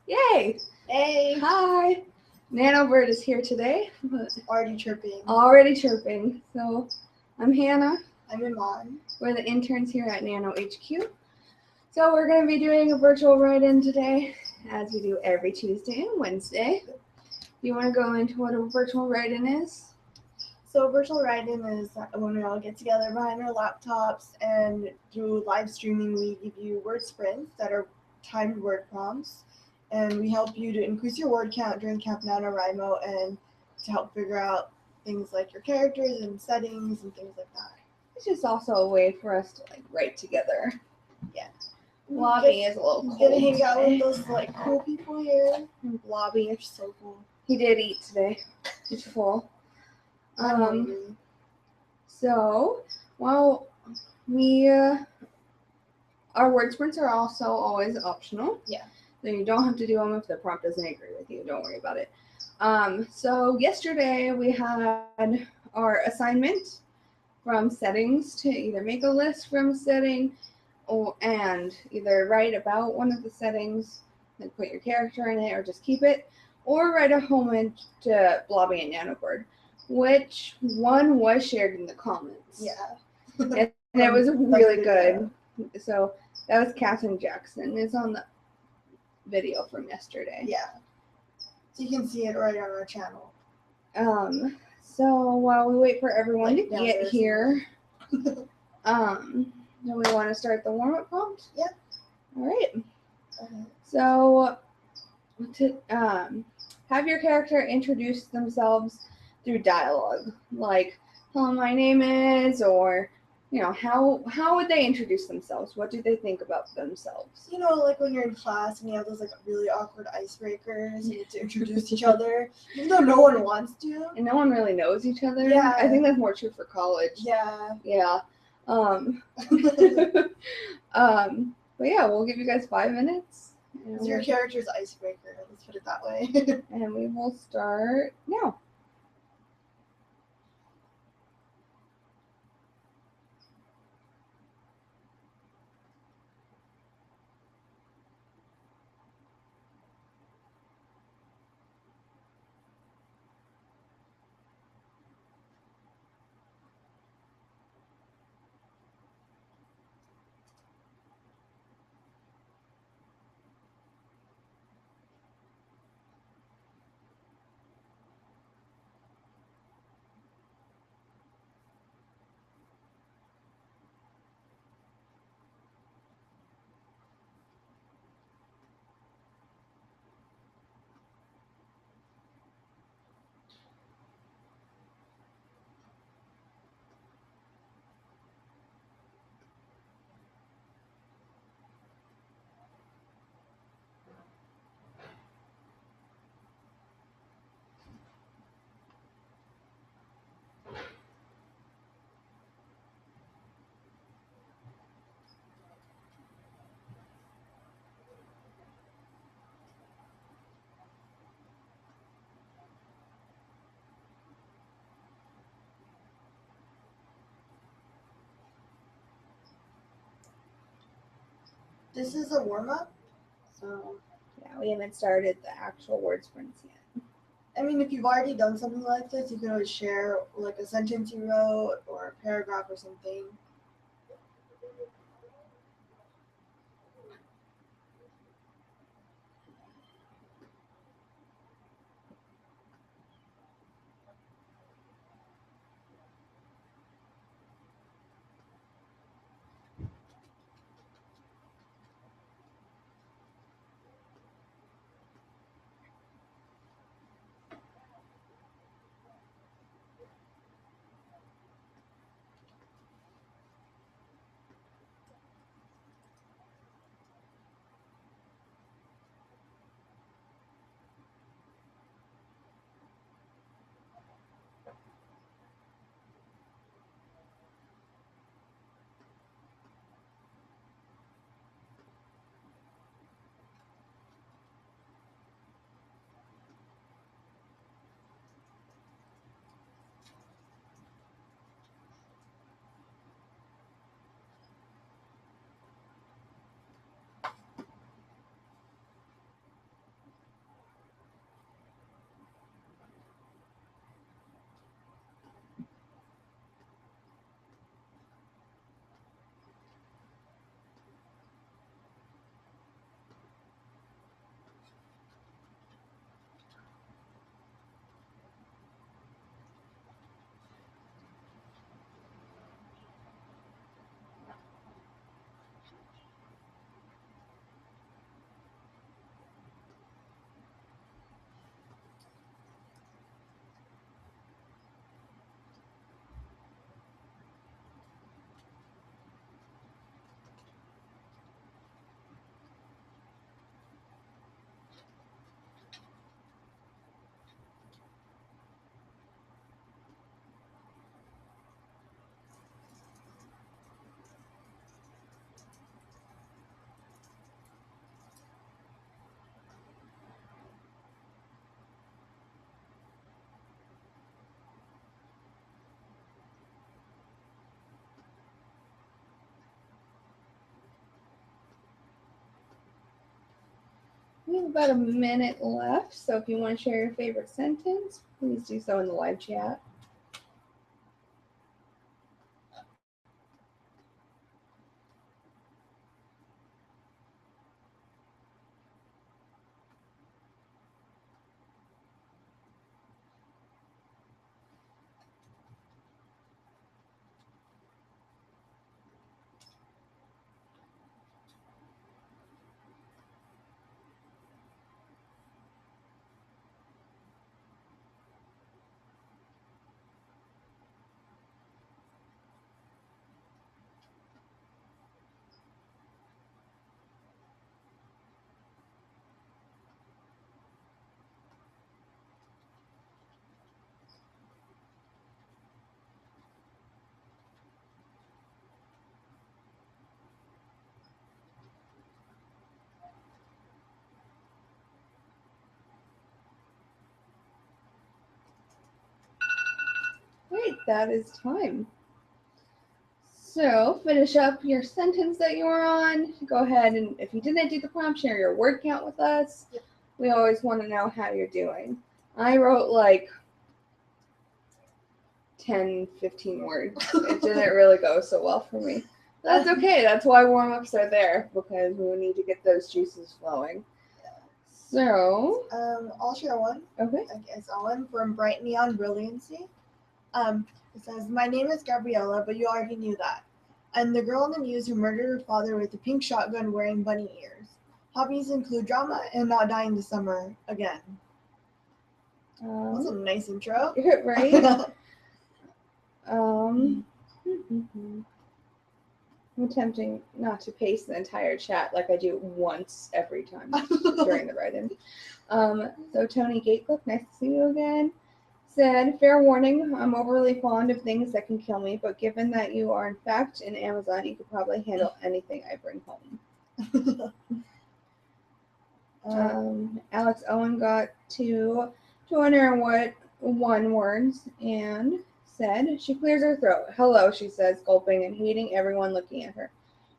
Yay! Hey! Hi! Nanobird is here today. Already chirping. Already chirping. So, I'm Hannah. I'm Iman. We're the interns here at Nano HQ. So, we're going to be doing a virtual write-in today, as we do every Tuesday and Wednesday. You want to go into what a virtual write-in is? So virtual write-in is when we all get together behind our laptops and through live streaming we give you word sprints that are timed word prompts, and we help you to increase your word count during Camp NaNoWriMo and to help figure out things like your characters and settings and things like that. It's just also a way for us to write together. Yeah. Lobby is a little cold. Get to hang out today. with those cool people here. Lobby They're so cool. He did eat today. He's full. So, well, our word sprints are also always optional. Yeah. So you don't have to do them if the prompt doesn't agree with you. Don't worry about it. So yesterday we had our assignment from settings to either make a list from setting and either write about one of the settings and put your character in it or just keep it, or write a homage to Blobby and Nanobird. Which one was shared in the comments? Yeah. And it was really good. So that was Catherine Jackson. It's on the video from yesterday. Yeah. So you can see it right on our channel. So while we wait for everyone to get here, do we want to start the warm-up prompt? Yeah. All right. Okay. So to have your character introduce themselves through dialogue, like hello, my name is, or how would they introduce themselves? What do they think about themselves? Like when you're in class and you have those really awkward icebreakers, you need to introduce each other, even though no one wants to. And no one really knows each other. Yeah. I think that's more true for college. Yeah. Yeah. But yeah, we'll give you guys 5 minutes. It's your character's icebreaker, let's put it that way. And we will start now. This is a warm-up, so yeah, we haven't started the actual word sprints yet. I mean, if you've already done something like this, you can always share a sentence you wrote or a paragraph or something. about a minute left, so if you want to share your favorite sentence, please do so in the live chat. Great, that is time. So finish up your sentence that you were on. Go ahead and if you didn't do the prompt, share your word count with us. Yep. We always want to know how you're doing. I wrote like 10, 15 words. It didn't really go so well for me. But that's okay. That's why warm-ups are there, because we need to get those juices flowing. So, I'll share one. okay. I guess one from Bright Neon Brilliancy. It says, "My name is Gabriella, but you already knew that. I'm the girl in the news who murdered her father with a pink shotgun wearing bunny ears. Hobbies include drama and not dying this summer again." That's a nice intro. Right? I'm attempting not to paste the entire chat like I do once every time during the write-in. So Tony Gatecliff, nice to see you again, said, "Fair warning, I'm overly fond of things that can kill me, but given that you are in fact in Amazon, you could probably handle anything I bring home." Alex Owen got to 201 words and said, "She clears her throat. Hello," she says, gulping and hating everyone looking at her.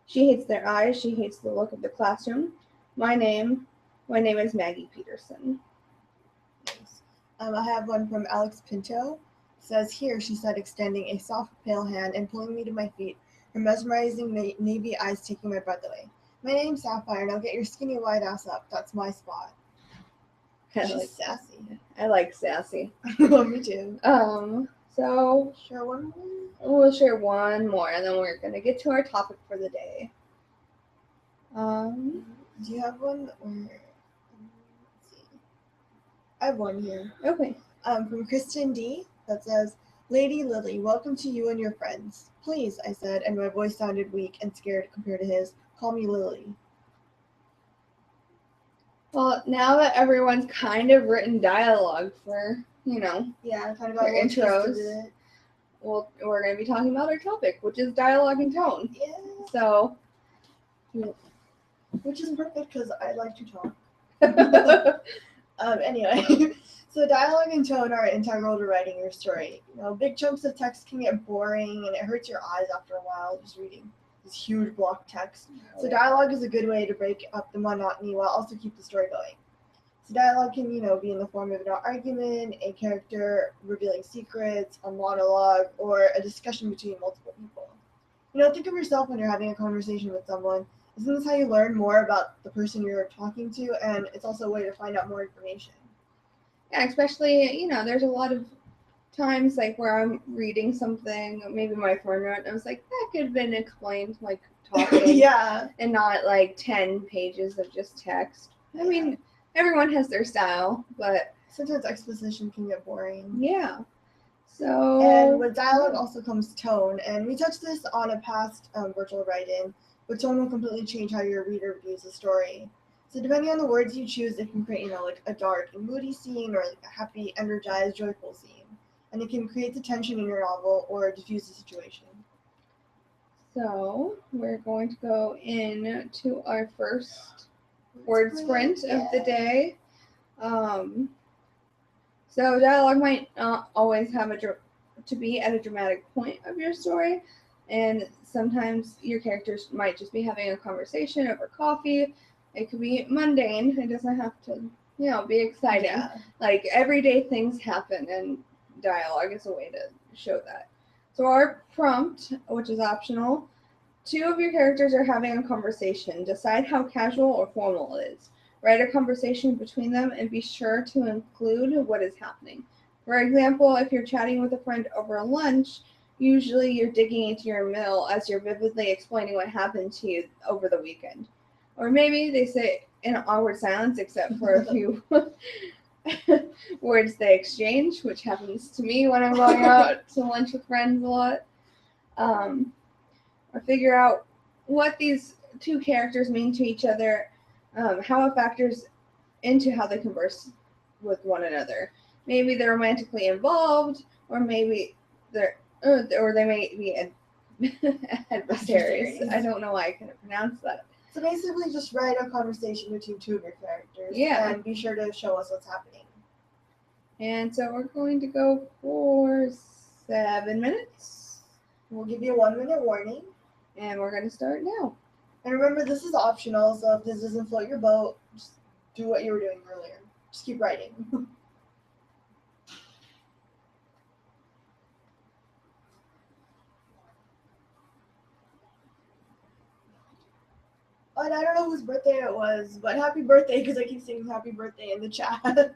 She hates their eyes. She hates the look of the classroom. My name is Maggie Peterson." Nice. I have one from Alex Pinto. It says, "Here," she said, extending a soft, pale hand and pulling me to my feet, her mesmerizing navy eyes taking my breath away. "My name's Sapphire. Now get your skinny white ass up. That's my spot." She's sassy. I like sassy. Me too. So Share one more? we'll share one more, and then we're gonna get to our topic for the day. Do you have one? Or let's see. I have one here. Okay. From Kristen D. that says, "Lady Lily, welcome to you and your friends. Please," I said, and my voice sounded weak and scared compared to his, "call me Lily." Well, now that everyone's kind of written dialogue for, Yeah, I kind of got their a little intros, taste of it. well, we're going to be talking about our topic, which is dialogue and tone. Yeah. So, Which is perfect because I like to talk. Anyway, so dialogue and tone are integral to writing your story. Big chunks of text can get boring and it hurts your eyes after a while just reading this huge block text. So dialogue is a good way to break up the monotony while also keep the story going. So dialogue can, be in the form of an argument, a character revealing secrets, a monologue, or a discussion between multiple people. Think of yourself when you're having a conversation with someone. Isn't this how you learn more about the person you're talking to? And it's also a way to find out more information. Yeah, especially, there's a lot of times like where I'm reading something, maybe my friend wrote, and I was like, that could have been explained like talking. Yeah. And not like 10 pages of just text. I mean, everyone has their style, but sometimes exposition can get boring. Yeah. So. And with dialogue also comes tone, and we touched this on a past virtual write-in, but tone will completely change how your reader views the story. So depending on the words you choose, it can create, like a dark and moody scene or like a happy, energized, joyful scene. And it can create the tension in your novel or diffuse the situation. So we're going to go into our first word sprint of the day. So dialogue might not always have to be at a dramatic point of your story, and sometimes your characters might just be having a conversation over coffee, It could be mundane. It doesn't have to, be exciting. Yeah. Like everyday things happen, and dialogue is a way to show that. So our prompt, which is optional, two of your characters are having a conversation. Decide how casual or formal it is. Write a conversation between them and be sure to include what is happening. For example, if you're chatting with a friend over lunch, usually you're digging into your meal as you're vividly explaining what happened to you over the weekend. Or maybe they say in awkward silence, except for a few words they exchange, which happens to me when I'm going out to lunch with friends a lot. Um, or figure out what these two characters mean to each other, how it factors into how they converse with one another. Maybe they're romantically involved, or maybe or they may be adversaries. I don't know why I couldn't pronounce that. So basically, just write a conversation between two of your characters. Yeah. And be sure to show us what's happening. And so we're going to go for 7 minutes. We'll give you a 1-minute warning. And we're going to start now. And remember, this is optional, so if this doesn't float your boat, just do what you were doing earlier. Just keep writing. And I don't know whose birthday it was, but happy birthday, because I keep saying happy birthday in the chat.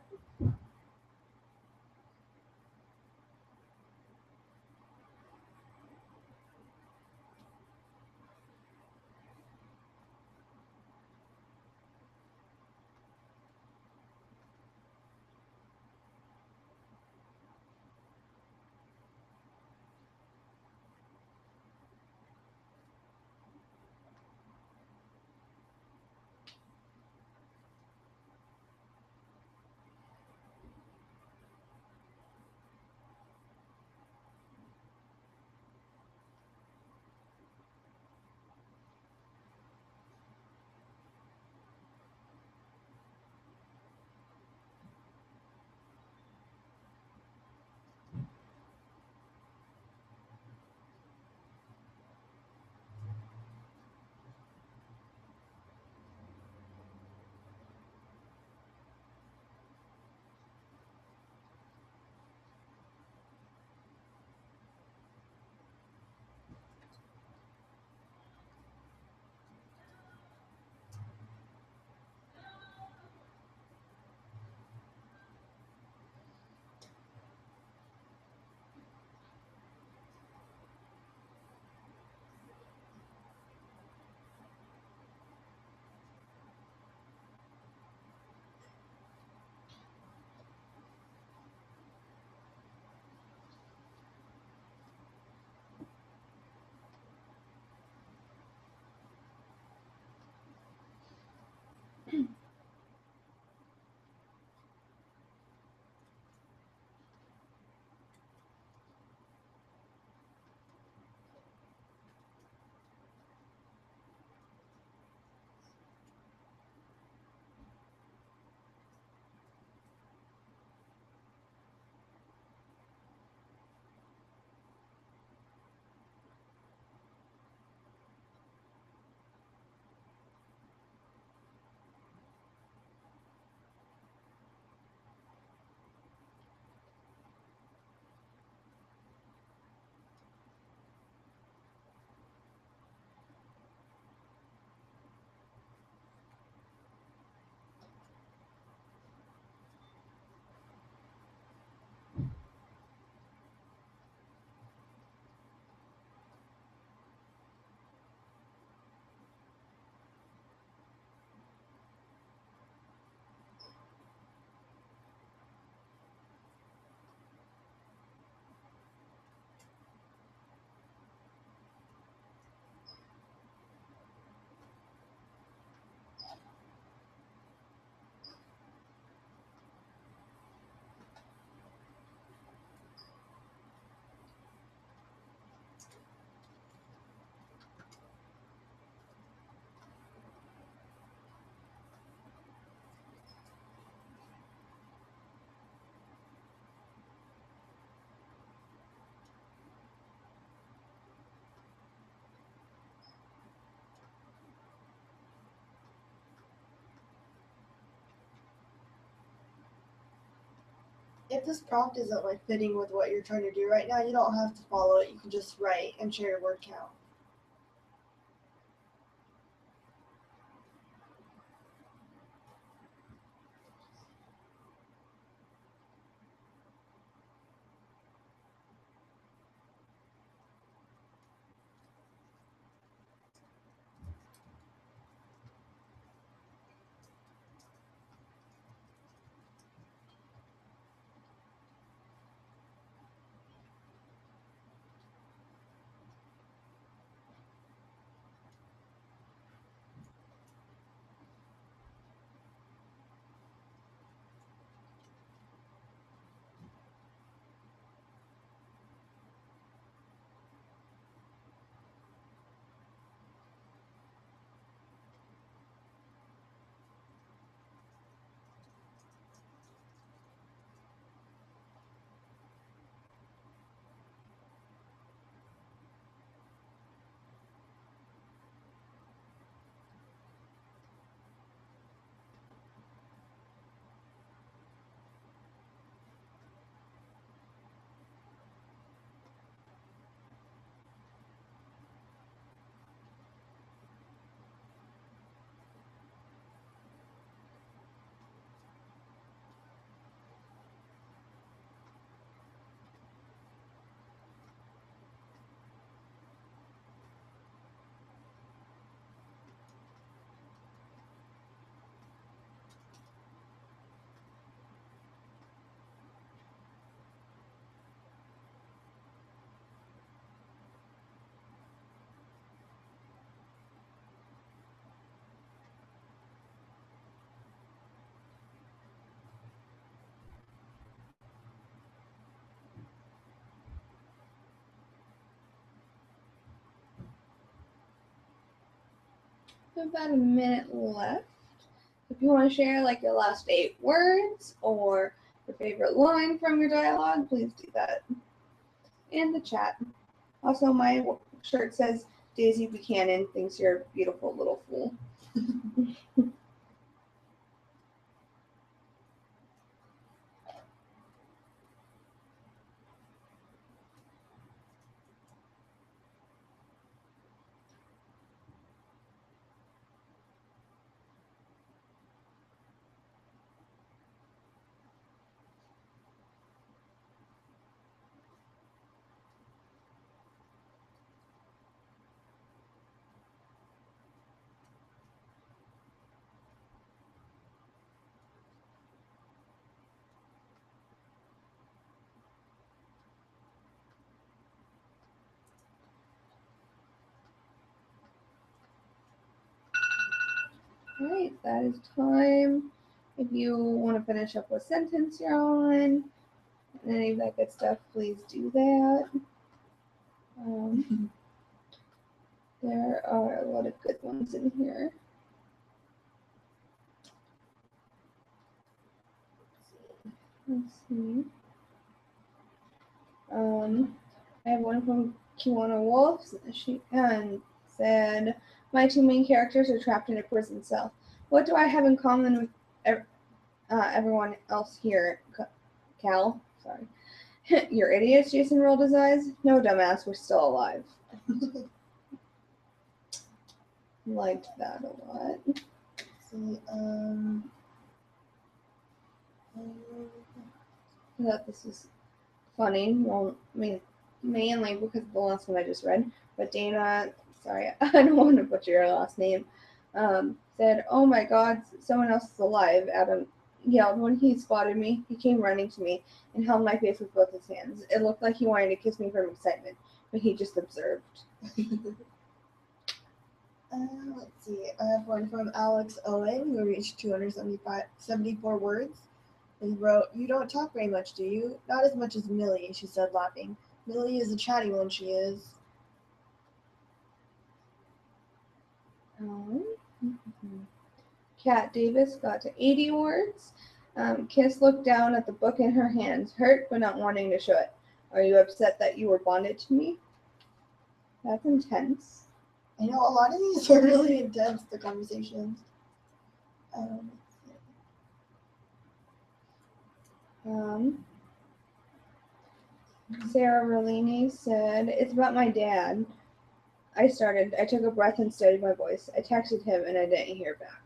If this prompt isn't like fitting with what you're trying to do right now, you don't have to follow it. You can just write and share your word count. About a minute left. If you want to share like your last 8 words or your favorite line from your dialogue, please do that in the chat. Also, my shirt says Daisy Buchanan thinks you're a beautiful little fool. Alright, that is time. If you want to finish up what sentence you're on and any of that good stuff, please do that. There are a lot of good ones in here. Let's see. I have one from Kiwana Wolf. She said, "My 2 main characters are trapped in a prison cell. What do I have in common with everyone else here?" Cal, sorry. "You're idiots," Jason rolled his eyes. "No, dumbass, we're still alive." Liked that a lot. See, I thought this was funny. Well, I mean, mainly because of the last one I just read. But Dana, sorry, I don't want to butcher your last name, said, "Oh my God, someone else is alive." Adam yelled when he spotted me. He came running to me and held my face with both his hands. It looked like he wanted to kiss me from excitement, but he just observed. Let's see. I have one from Alex Owen, who reached 274 words. He wrote, "You don't talk very much, do you?" "Not as much as Millie," she said, laughing. "Millie is a chatty one, she is." Kat Davis got to 80 words. Kiss looked down at the book in her hands, hurt but not wanting to show it. "Are you upset that you were bonded to me?" That's intense. I know a lot of these are really intense, the conversations. Um, Sarah Merlini said, it's about my dad. I took a breath and studied my voice. I texted him and I didn't hear back.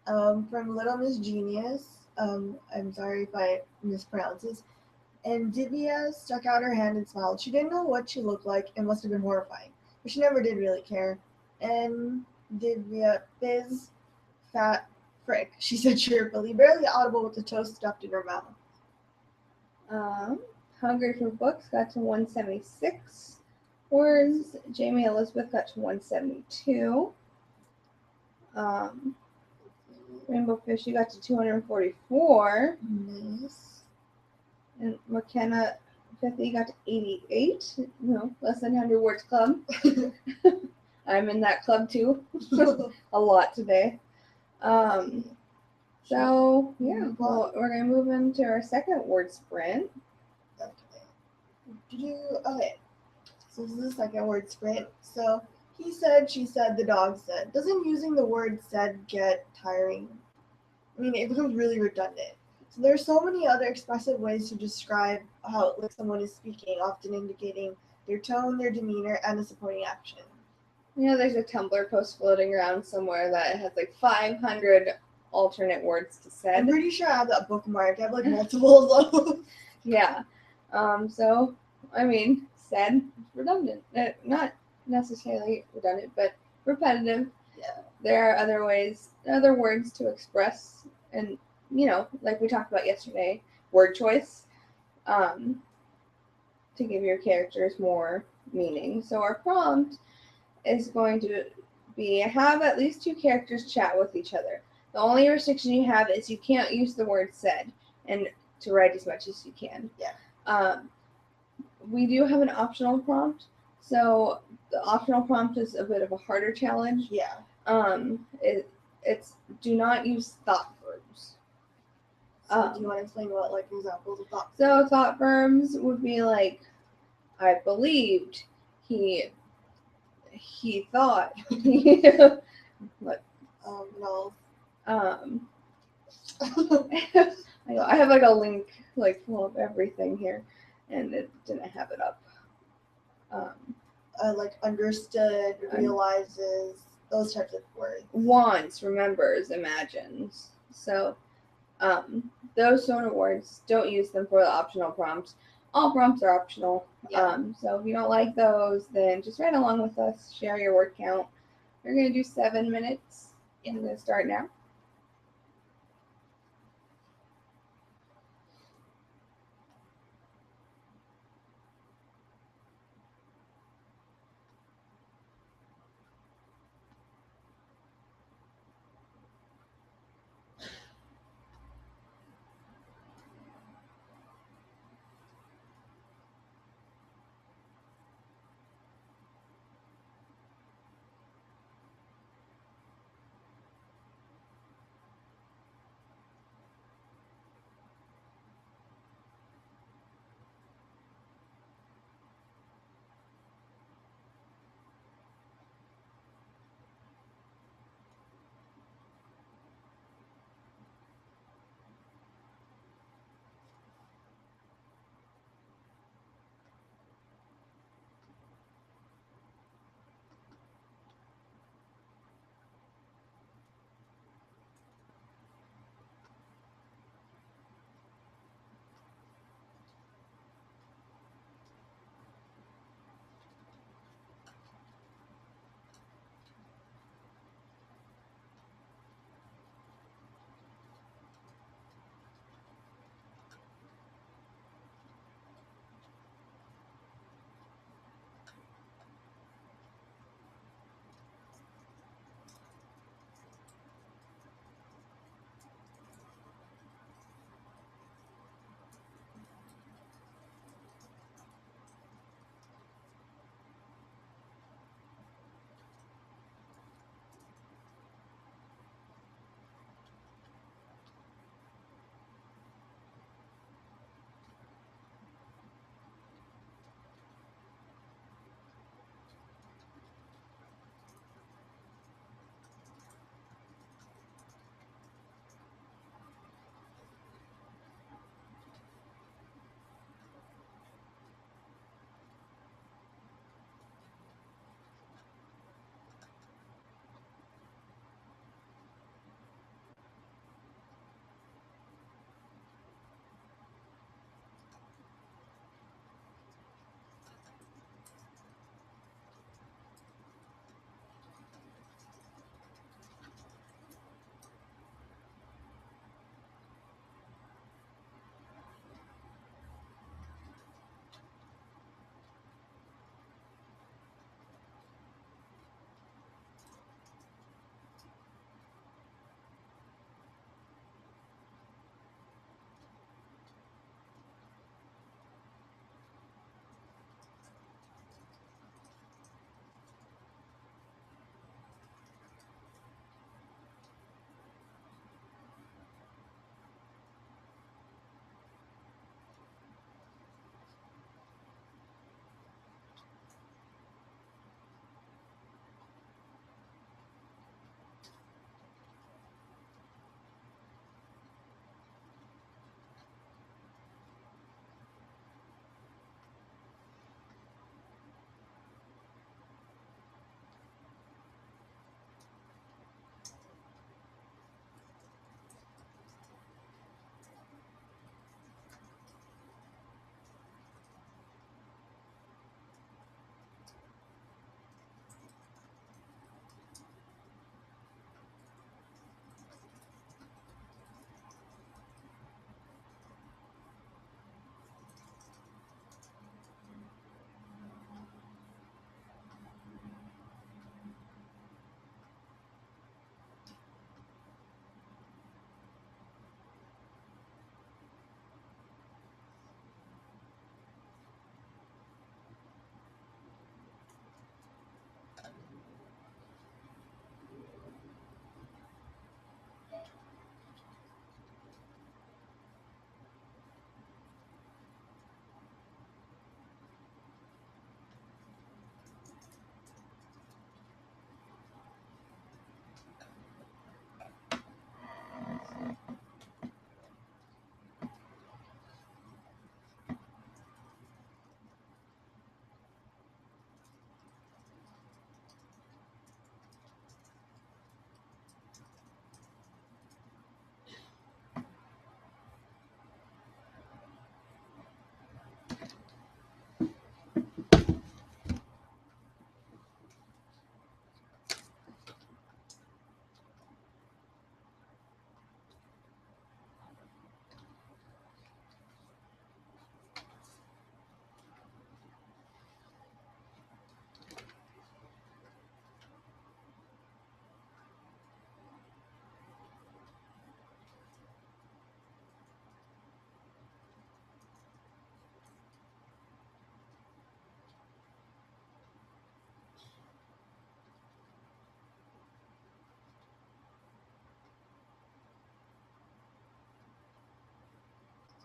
From Little Miss Genius, I'm sorry if I mispronounce this, and Divya stuck out her hand and smiled. She didn't know what she looked like and must have been horrifying, but she never did really care. And Divya, Biz, fat frick, she said cheerfully, barely audible with the toast stuffed in her mouth. Hungry for Books got to 176 words. Jamie Elizabeth got to 172. Rainbow Fishy got to 244. Nice. And McKenna 50 got to 88. Less than 100 words club. I'm in that club too. A lot today. So yeah, well, we're gonna move into our second word sprint. Okay. So this is the second word sprint. So he said, she said, the dog said. Doesn't using the word said get tiring? I mean, it becomes really redundant. So there's so many other expressive ways to describe how someone is speaking, often indicating their tone, their demeanor, and a supporting action. There's a Tumblr post floating around somewhere that has like 500 alternate words to said. I'm pretty sure I have that bookmarked. I have like multiple of those. Yeah. So, I mean, said, redundant. Not necessarily redundant, but repetitive. Yeah. There are other words to express, and, like we talked about yesterday, word choice, to give your characters more meaning. So our prompt is going to be have at least 2 characters chat with each other. The only restriction you have is you can't use the word said, and to write as much as you can. Yeah. We do have an optional prompt, so the optional prompt is a bit of a harder challenge. Yeah. It's do not use thought verbs. So do you want to explain what examples of thought verbs? So thought verbs would be like, I believed, he thought, what? No. I have like a link full of everything here, and it didn't have it up. Understood, realizes, those types of words. Wants, remembers, imagines. So, those sort of words, don't use them for the optional prompts. All prompts are optional. Yeah. So if you don't like those, then just write along with us. Share your word count. We're gonna do 7 minutes. Yeah. I'm gonna start now.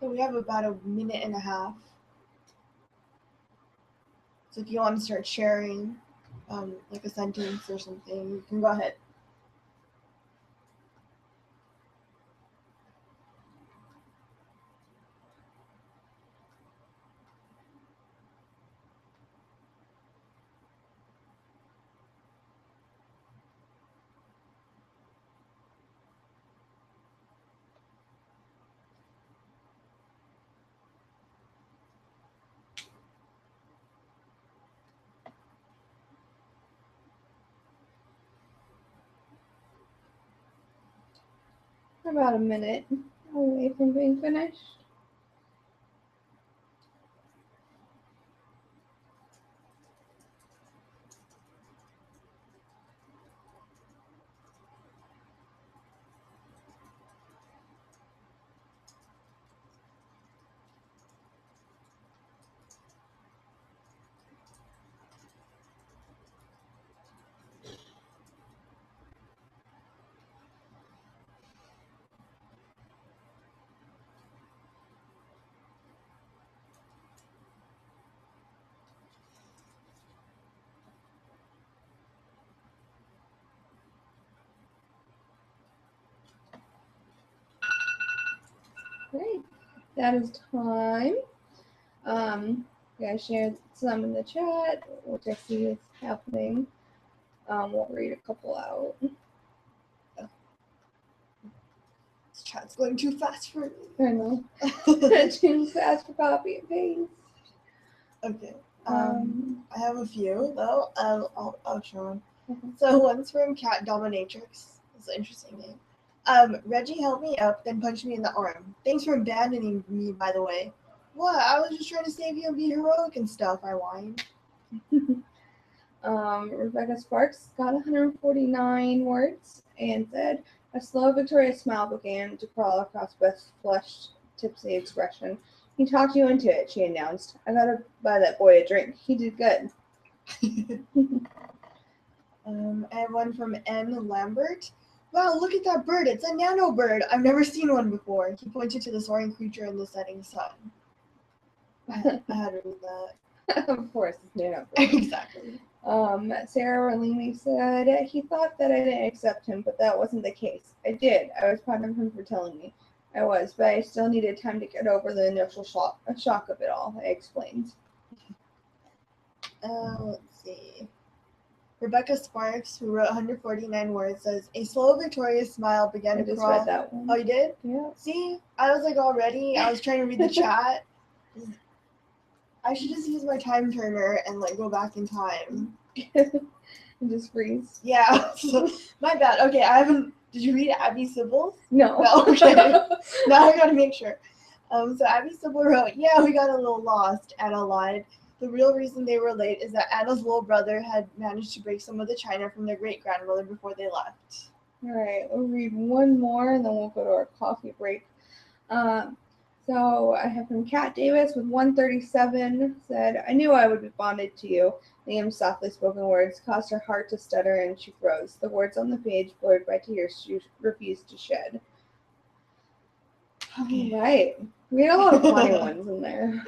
So we have about a minute and a half. So if you want to start sharing, like a sentence or something, you can go ahead. About a minute away from being finished. Great. That is time. I shared some in the chat, which I see is happening. We'll read a couple out. This chat's going too fast for me. I know. Too fast for copy and paste. Okay. I have a few though. I'll show them. Okay. So one's from Cat Dominatrix. It's an interesting name. Reggie held me up, then punched me in the arm. Thanks for abandoning me, by the way. What? I was just trying to save you and be heroic and stuff, I whined. Rebecca Sparks got 149 words and said, a slow, victorious smile began to crawl across Beth's flushed, tipsy expression. He talked you into it, she announced. I gotta buy that boy a drink. He did good. I have one from N. Lambert. Wow, look at that bird. It's a nanobird. I've never seen one before. He pointed to the soaring creature in the setting sun. I had to read that. Of course, it's Nanobird. Exactly. Sarah Ralini said, he thought that I didn't accept him, but that wasn't the case. I did. I was proud of him for telling me. I was, but I still needed time to get over the initial shock of it all, I explained. Let's see. Rebecca Sparks, who wrote 149 words, says, a slow, victorious smile began to crawl. I just read that one. Oh, you did? Yeah. See? I was like already, I was trying to read the chat. I should just use my time turner and like go back in time. And just freeze. Yeah. So, my bad. Okay, I haven't. Did you read Abby Sybil's? No. Okay. Now I gotta make sure. So Abby Sybil wrote, yeah, we got a little lost. Anna lied. The real reason they were late is that Anna's little brother had managed to break some of the china from their great-grandmother before they left. All right, we'll read one more and then we'll go to our coffee break. So I have from Kat Davis with 137 said, I knew I would be bonded to you. Liam's softly spoken words caused her heart to stutter and she froze. The words on the page blurred by tears she refused to shed. Okay. All right. We had a lot of funny ones in there.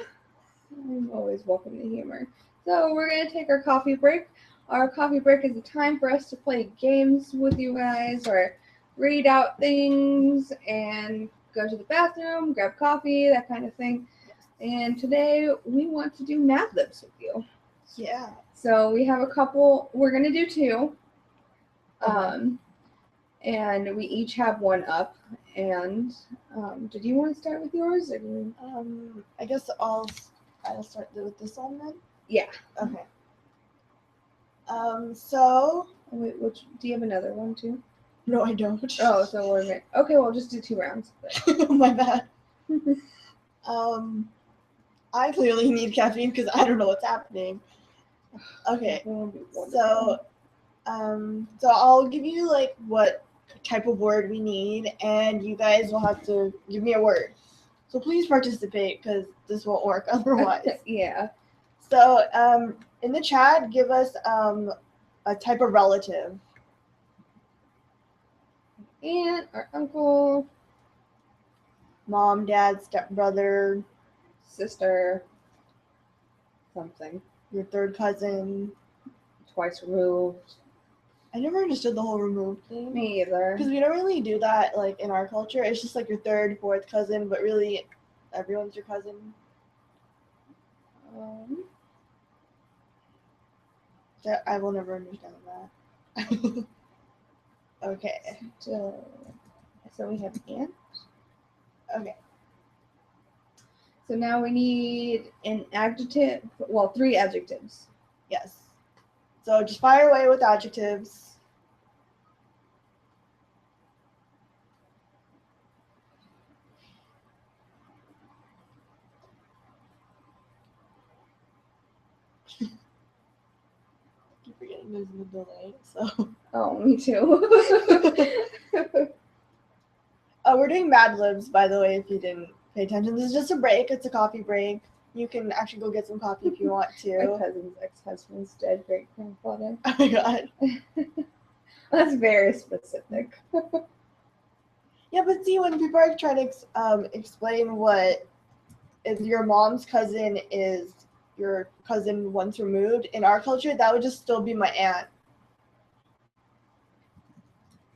I'm always welcome to humor. So we're going to take our coffee break. Our coffee break is a time for us to play games with you guys or read out things and go to the bathroom, grab coffee, that kind of thing. And today we want to do Mad Libs with you. Yeah. So we have a couple. We're going to do two. And we each have one up. And did you want to start with yours? Or... I guess I'll start with this one then. Yeah. Okay. So. Wait, do you have another one too? No, I don't. Oh, so we're okay. We'll just do 2 rounds. My bad. I clearly need caffeine because I don't know what's happening. Okay. So I'll give you like what type of word we need, and you guys will have to give me a word. So please participate because this won't work otherwise. Yeah. So in the chat, give us a type of relative. Aunt or uncle. mom, dad, stepbrother, sister, something, your third cousin. twice removed. I never understood the whole removed thing. Me either. Because we don't really do that like in our culture. It's just like your third, fourth cousin, but really everyone's your cousin. I will never understand that. Okay. So we have aunt. Okay. So now we need an adjective. Well, 3 adjectives. Yes. So just fire away with adjectives. I keep forgetting there's a delay, so. Oh, me too. We're doing Mad Libs, by the way, if you didn't pay attention. This is just a break. It's a coffee break. You can actually go get some coffee if you want My to. cousin's ex-husband's dead great-grandfather. Oh my god. That's very specific. Yeah, but see, when people are trying to explain what if your mom's cousin is your cousin once removed, in our culture, that would just still be my aunt.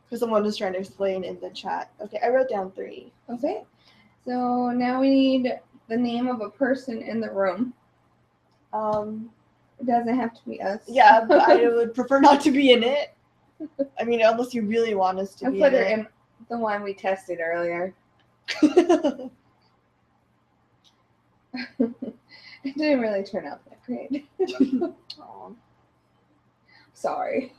Because someone was trying to explain in the chat. Okay, I wrote down 3. Okay. So now we need the name of a person in the room. It doesn't have to be us. Yeah, but I would prefer not to be in it. I mean, unless you really want us to be in it. I put her in the one we tested earlier. It didn't really turn out that great. Aw. Sorry.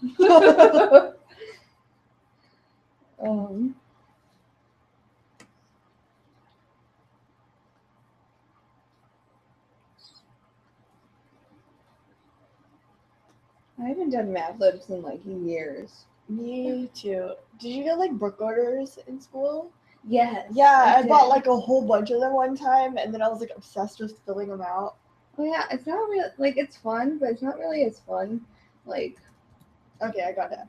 I haven't done Mad Libs in like years. Me too. Did you get like book orders in school? Yes. Yeah, I bought like a whole bunch of them one time, and then I was like obsessed with filling them out. Oh yeah, it's not really like it's fun, but it's not really as fun. Like, okay, I got that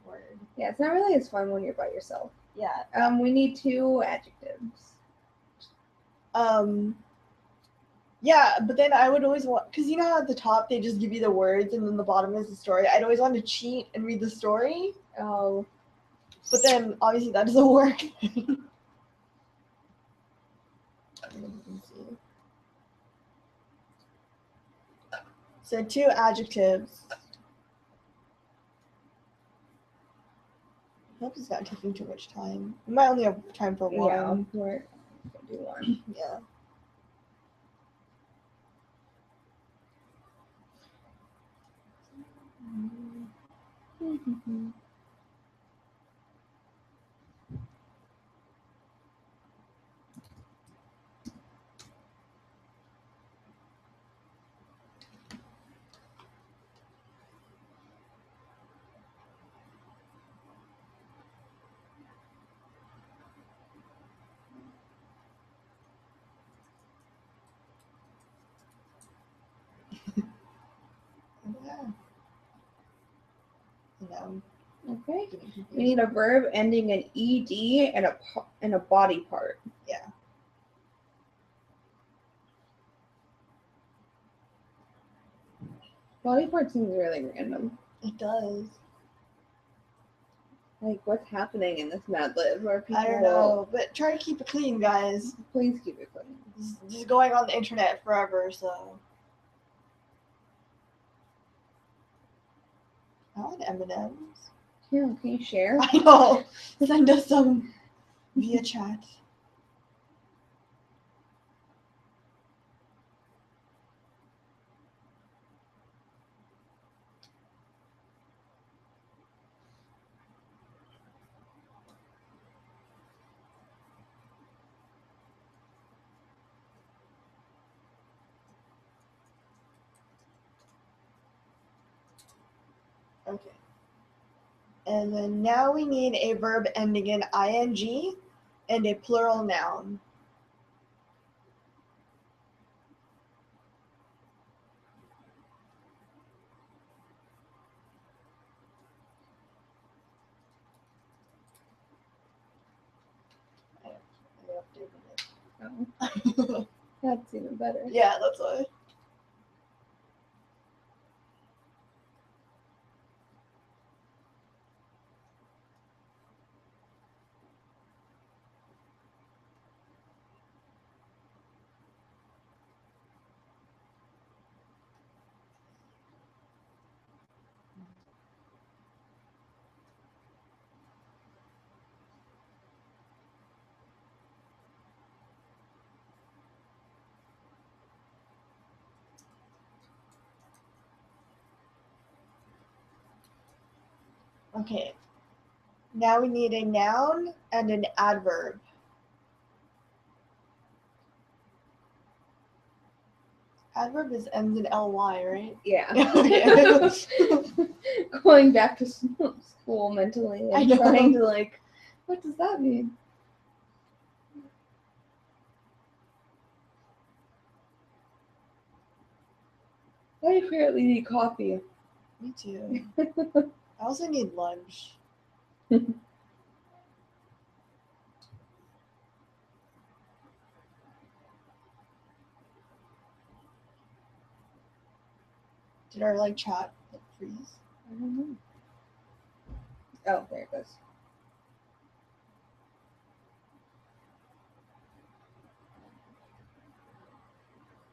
word. Yeah, it's not really as fun when you're by yourself. Yeah. We need 2 adjectives. Yeah, but then I would always want, because you know how at the top they just give you the words and then the bottom is the story. I'd always want to cheat and read the story. Oh. But then obviously that doesn't work. So 2 adjectives. I hope it's not taking too much time. We might only have time for 1. Yeah, we're gonna do 1. Yeah. No. Okay. We need a verb ending in ed and a body part. Yeah. Body part seems really random. It does. Like, what's happening in this Mad Lib? Where people I don't know, but try to keep it clean, guys. Please keep it clean. It's just going on the internet forever, so. I want M&Ms. Here, can you share? I know. Send us some via chat. Okay. And then now we need a verb ending in ing and a plural noun. I updated it. Oh, that's even better. Yeah, that's why. Okay. Now we need a noun and an adverb. Adverb ends in ly, right? Yeah. Okay. Going back to school mentally I and know. trying to what does that mean? I apparently need coffee. Me too. I also need lunch. Did our chat freeze? I don't know. Oh, there it goes.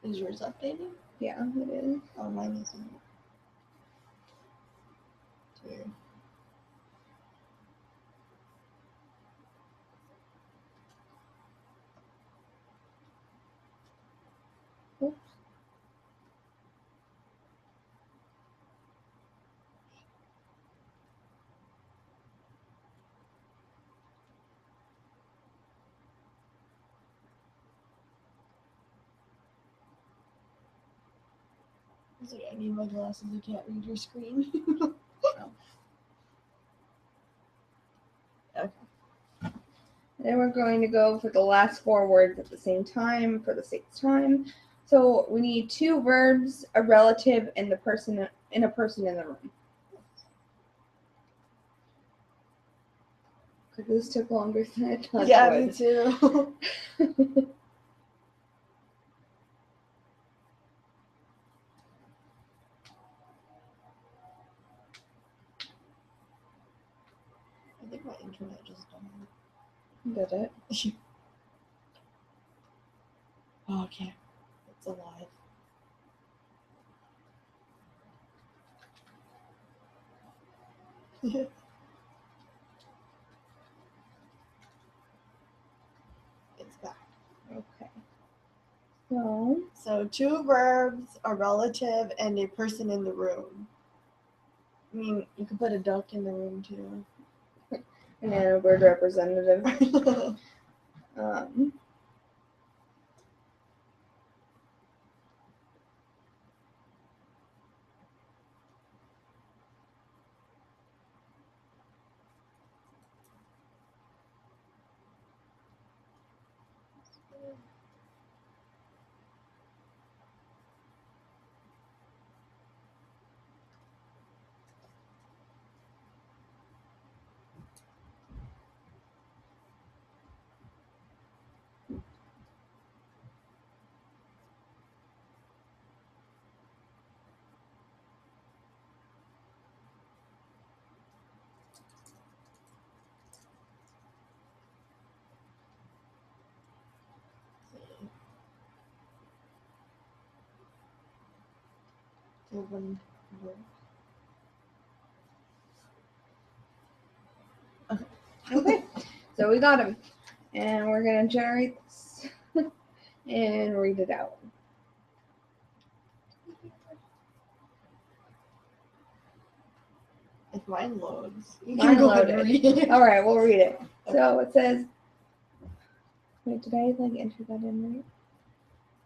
Is yours updating? Yeah, it is. Oh, mine isn't. It's weird. Oops. It's like, I need my glasses. I can't read your screen. Okay. Then we're going to go for the last 4 words at the same time for the 6th time. So we need 2 verbs, a relative, and a person in the room. This took longer than I thought Yeah, it me too. would. I think my internet just died. Did it? Oh, okay. It's alive. It's back. Okay. So 2 verbs, a relative, and a person in the room. I mean, you could put a duck in the room too. A Nanobird representative. Okay, so we got them. And we're going to generate this and read it out. If mine loads, you Mine can go ahead and loaded. read it. All right, we'll read it. So it says, wait, did I enter that in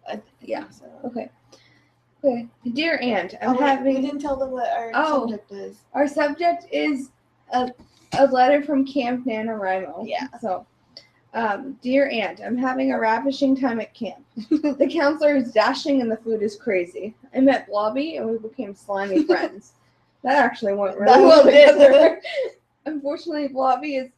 right? Yeah. So. Okay. Okay. Dear Aunt, We didn't tell them what our subject is. Our subject is a letter from Camp NaNoWriMo. Yeah. So, dear Aunt, I'm having a ravishing time at camp. The counselor is dashing and the food is crazy. I met Blobby and we became slimy friends. That actually went really well together. Unfortunately, Blobby is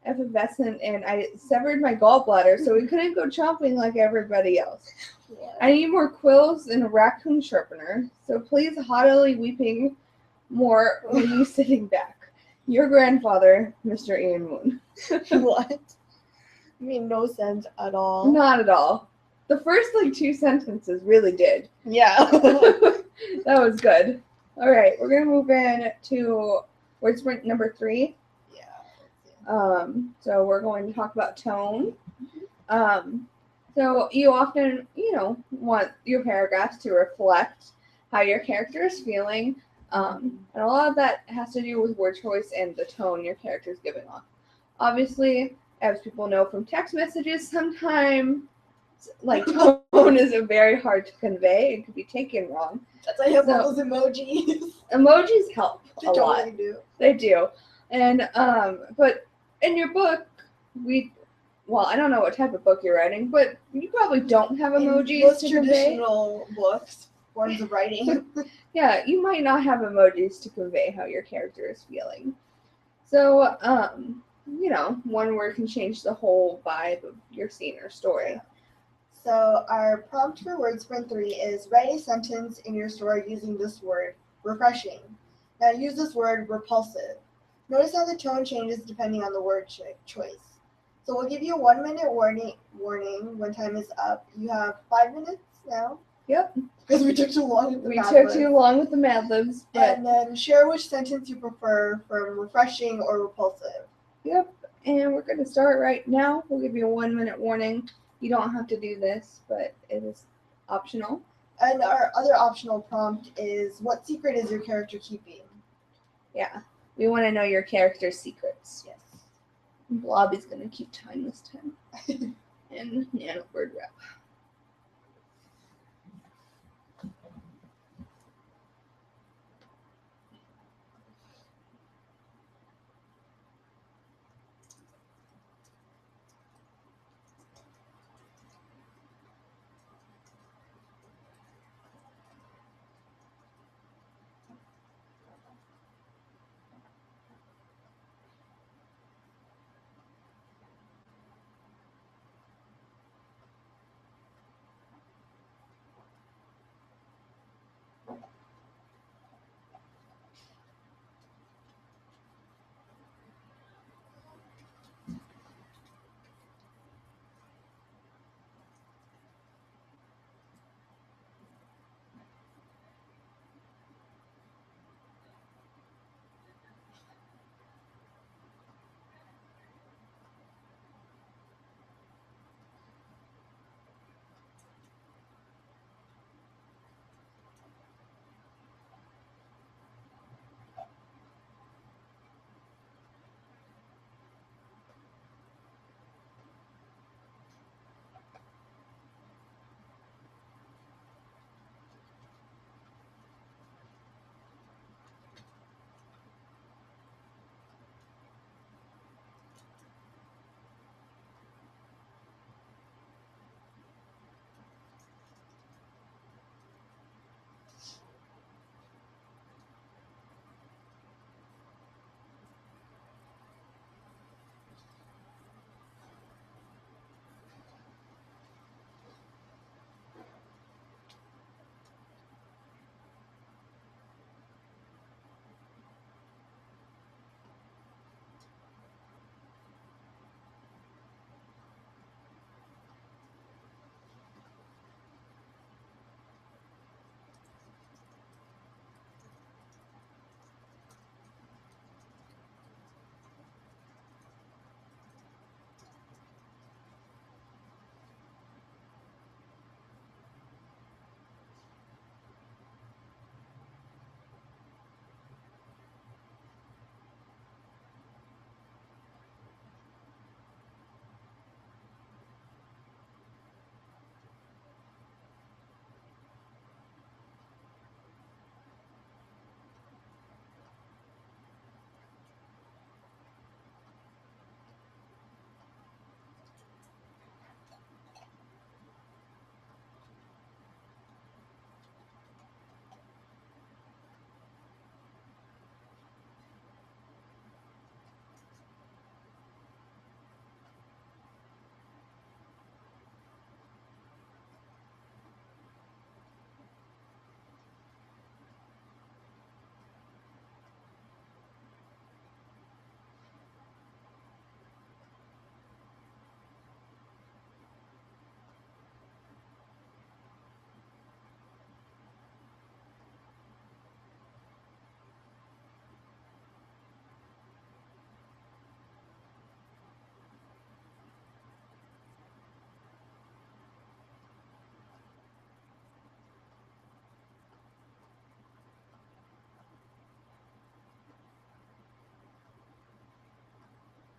effervescent and I severed my gallbladder, so we couldn't go chomping like everybody else. What? I need more quills and a raccoon sharpener, so please haughtily weeping more when you sitting back. Your grandfather, Mr. Ian Moon. What? Made no sense at all. Not at all. The first like 2 sentences really did. Yeah. That was good. All right, we're gonna move in to word sprint number 3. Yeah. So we're going to talk about tone. So you often, want your paragraphs to reflect how your character is feeling. And a lot of that has to do with word choice and the tone your character is giving off. Obviously, as people know from text messages, sometimes like tone is very hard to convey. It could be taken wrong. That's why I have all those emojis. Emojis help They a lot. totally do. They do. And but in your book, I don't know what type of book you're writing, but you probably don't have emojis In most to convey. traditional books, forms of writing. Yeah, you might not have emojis to convey how your character is feeling. So, one word can change the whole vibe of your scene or story. So our prompt for word sprint 3 is write a sentence in your story using this word, refreshing. Now use this word, repulsive. Notice how the tone changes depending on the word choice. So we'll give you a 1 minute warning when time is up. You have 5 minutes now. Yep. Because we took too long with the Mad took Libs. too long with the Mad Libs. But... And then share which sentence you prefer from refreshing or repulsive. Yep. And we're going to start right now. We'll give you a 1 minute warning. You don't have to do this, but it is optional. And our other optional prompt is, what secret is your character keeping? Yeah. We want to know your character's secrets. Yes. Blobby's going to keep time this time. And Nanobird rep.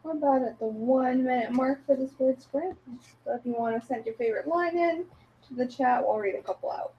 We're about at the 1 minute mark for this word sprint. So if you want to send your favorite line in to the chat, we'll read a couple out.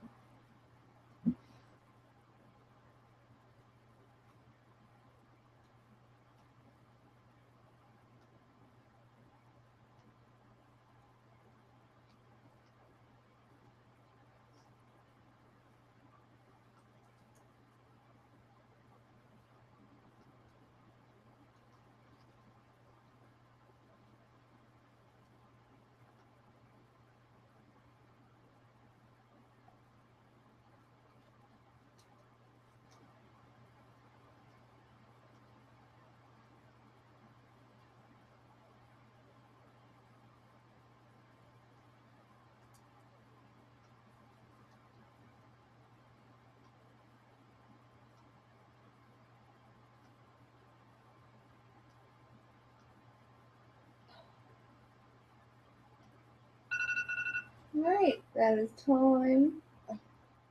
Alright, that is time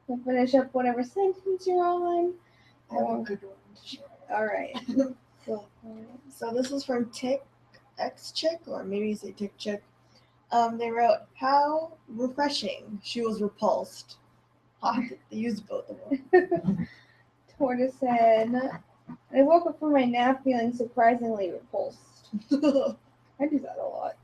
to finish up whatever sentence you're on. I have a good one to share. Alright. So this is from Tick X Chick, or maybe you say Tick Chick. They wrote, "How refreshing." She was repulsed. They used both of them. Tortoise said, "I woke up from my nap feeling surprisingly repulsed." I do that a lot.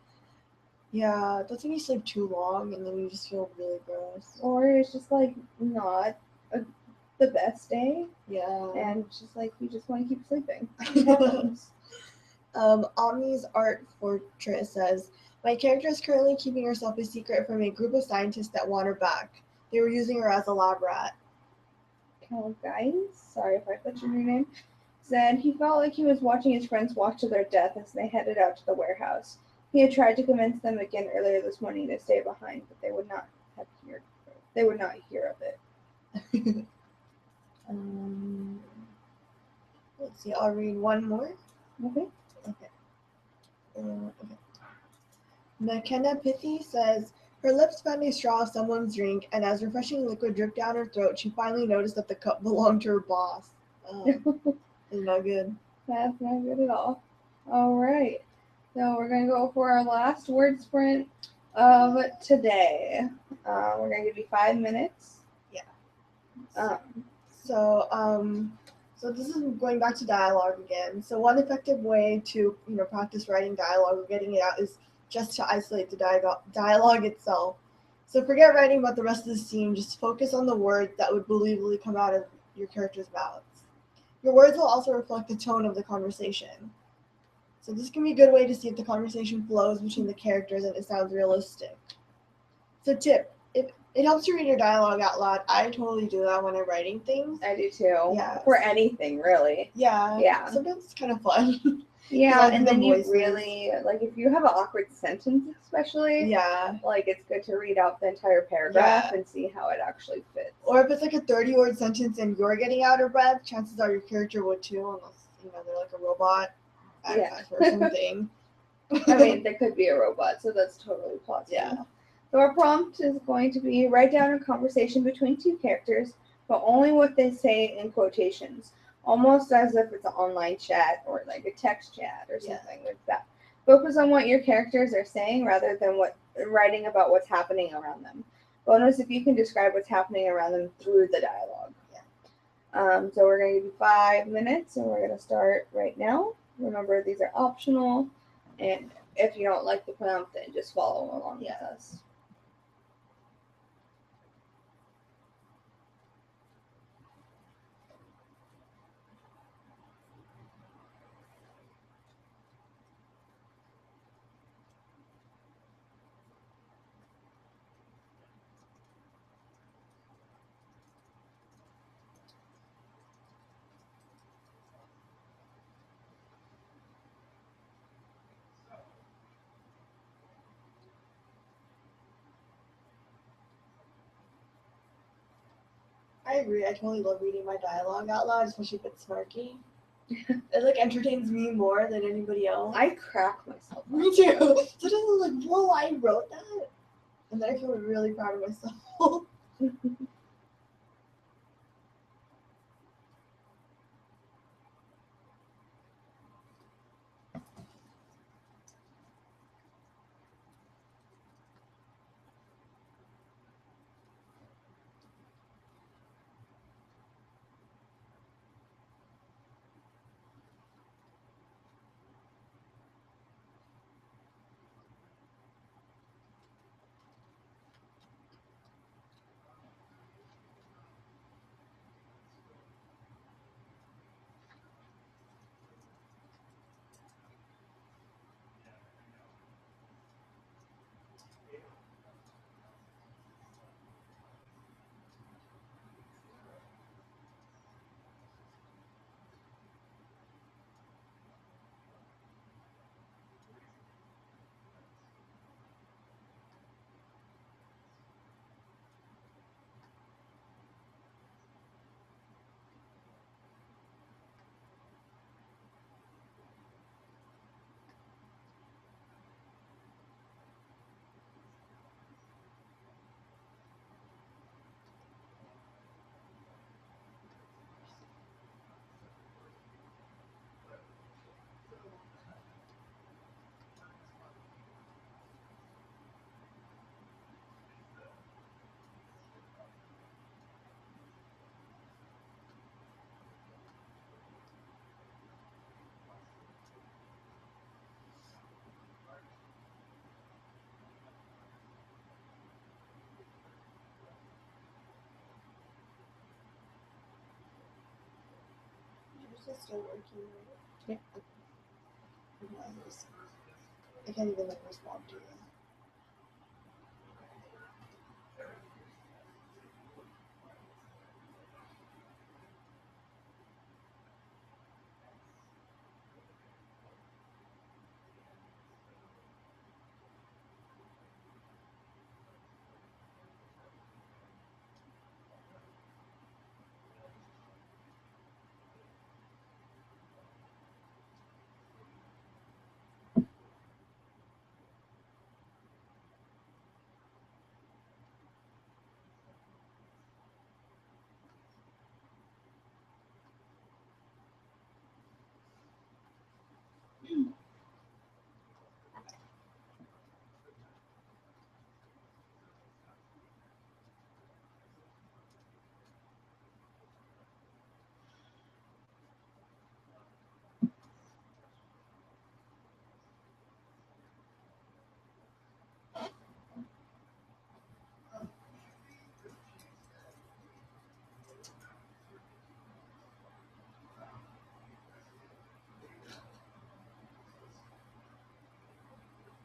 Yeah, that's when you sleep too long and then you just feel really gross. Or it's just like not the best day. Yeah. And it's just like you just want to keep sleeping. Omni's Art Fortress says, "My character is currently keeping herself a secret from a group of scientists that want her back. They were using her as a lab rat." Guys, sorry if I butchered your name, said he felt like he was watching his friends walk to their death as they headed out to the warehouse. He had tried to convince them again earlier this morning to stay behind, but they would not hear of it. Let's see, I'll read one more. Okay. McKenna Pithy says, "Her lips found a straw of someone's drink, and as refreshing liquid dripped down her throat, she finally noticed that the cup belonged to her boss." It's not good. That's not good at all. All right. So we're going to go for our last word sprint of today. We're going to give you 5 minutes. Yeah. So this is going back to dialogue again. So one effective way to practice writing dialogue or getting it out is just to isolate the dialogue itself. So forget writing about the rest of the scene. Just focus on the words that would believably come out of your character's mouths. Your words will also reflect the tone of the conversation. So this can be a good way to see if the conversation flows between the characters and it sounds realistic. So tip, if it helps you read your dialogue out loud, I totally do that when I'm writing things. I do too. Yeah. For anything, really. Yeah. Yeah. Sometimes it's kind of fun. Yeah, and then you really, like, if you have an awkward sentence especially, like, it's good to read out the entire paragraph and see how it actually fits. Or if it's like a 30-word sentence and you're getting out of breath, chances are your character would too, unless, they're like a robot or something. I mean, there could be a robot, so that's totally plausible. Yeah. So our prompt is going to be write down a conversation between two characters, but only what they say in quotations. Almost as if it's an online chat or like a text chat or something like that. Focus on what your characters are saying rather than writing about what's happening around them. Bonus if you can describe what's happening around them through the dialogue. So we're going to give you 5 minutes and we're going to start right now. Remember, these are optional, and if you don't like the prompt, then just follow along with us. I agree. I totally love reading my dialogue out loud, especially if it's snarky. It like entertains me more than anybody else. I crack myself. Me too. Sometimes I'm like, whoa, I wrote that? And then I feel really proud of myself. It's still working, right? Yeah. I can't even respond to it.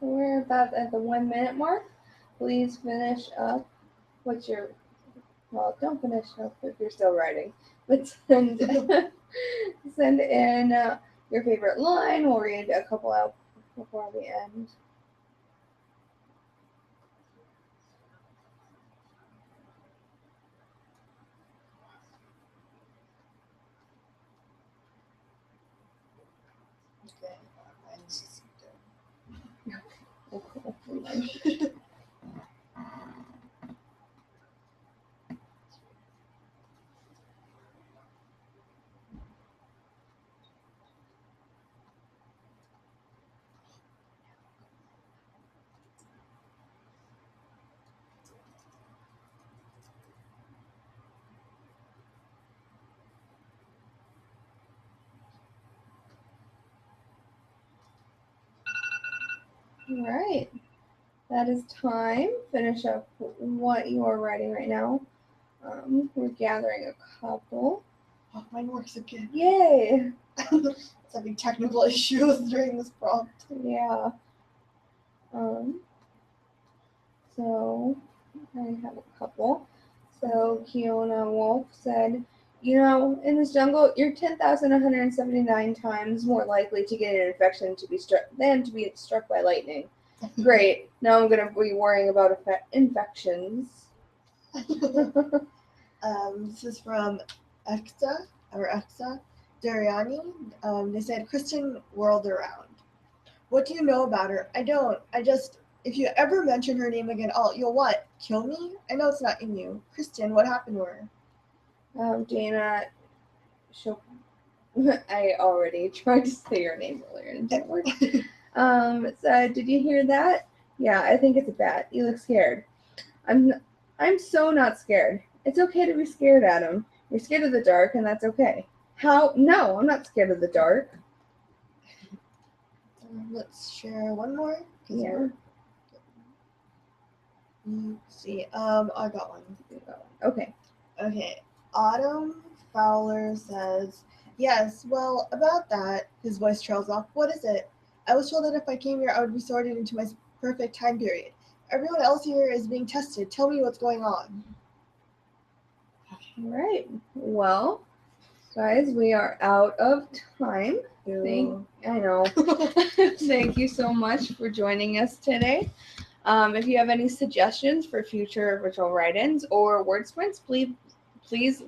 We're about at the 1 minute mark. Please finish up what you're, well, don't finish up if you're still writing, but send in your favorite line. We'll read a couple out before we end. Okay, mine's just All right, that is time. Finish up what you are writing right now. We're gathering a couple. Oh, mine works again. Yay! It's having technical issues during this prompt. Yeah. So I have a couple. So Kiona Wolf said, you know, in this jungle, you're 10,179 times more likely to get an infection to be struck than to be struck by lightning. Great. Now I'm gonna be worrying about infections. This is from Exa Dariani. They said, Kristen whirled around. What do you know about her? I don't. If you ever mention her name again, you'll what? Kill me? I know it's not in you. Kristen, what happened to her? Dana, I already tried to say your name earlier and it didn't work. So did you hear that? Yeah, I think it's a bat. You look scared. I'm so not scared. It's okay to be scared, Adam. You're scared of the dark, and that's okay. How? No, I'm not scared of the dark. Let's share one more. Yeah. Let's see. I got one. Okay. Okay. Autumn Fowler says, yes, well, about that, his voice trails off. What is it? I was told that if I came here, I would be sorted into my perfect time period. Everyone else here is being tested. Tell me what's going on. All right. Well, guys, we are out of time. I know. Thank you so much for joining us today. If you have any suggestions for future virtual write-ins or word sprints, please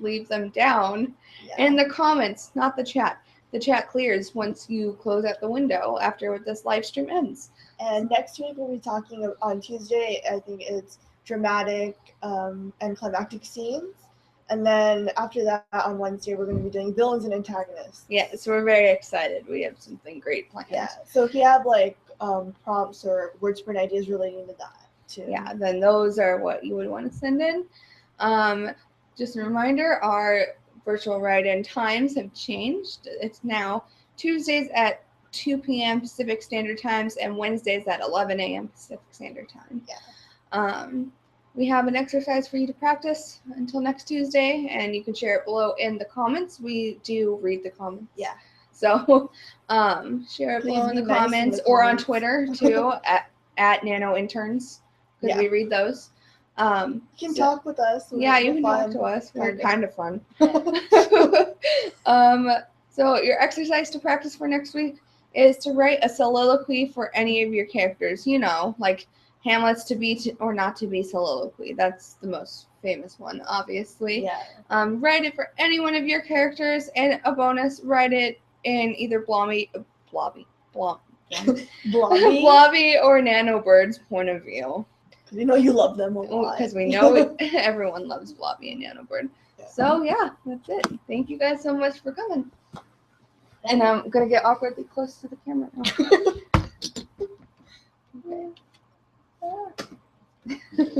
leave them down in the comments, not the chat. The chat clears once you close out the window after this live stream ends. And next week we'll be talking on Tuesday, I think it's dramatic and climactic scenes. And then after that, on Wednesday, we're going to be doing villains and antagonists. Yeah, so we're very excited. We have something great planned. Yeah, so if you have like prompts or word sprint ideas relating to that too. Yeah, then those are what you would want to send in. Just a reminder, our virtual write-in times have changed. It's now Tuesdays at 2 p.m. Pacific Standard Times and Wednesdays at 11 a.m. Pacific Standard Time. Yeah. we have an exercise for you to practice until next Tuesday, and you can share it below in the comments. We do read the comments. Yeah. So share it Please below in be the nice in comments the or on comments. Twitter too at NaNoInterns, because Yeah. we read those. You can talk with us. Yeah, you can talk to us. We're kind of fun. So your exercise to practice for next week is to write a soliloquy for any of your characters. You know, like Hamlet's to be or not to be soliloquy. That's the most famous one, obviously. Yeah. Write it for any one of your characters, and a bonus, write it in either Blobby Blobby. or Nanobird's point of view. We know you love them a lot. Because we know everyone loves Blobby and Nanobird. Yeah. So yeah, that's it. Thank you guys so much for coming. And I'm gonna get awkwardly close to the camera now. Okay.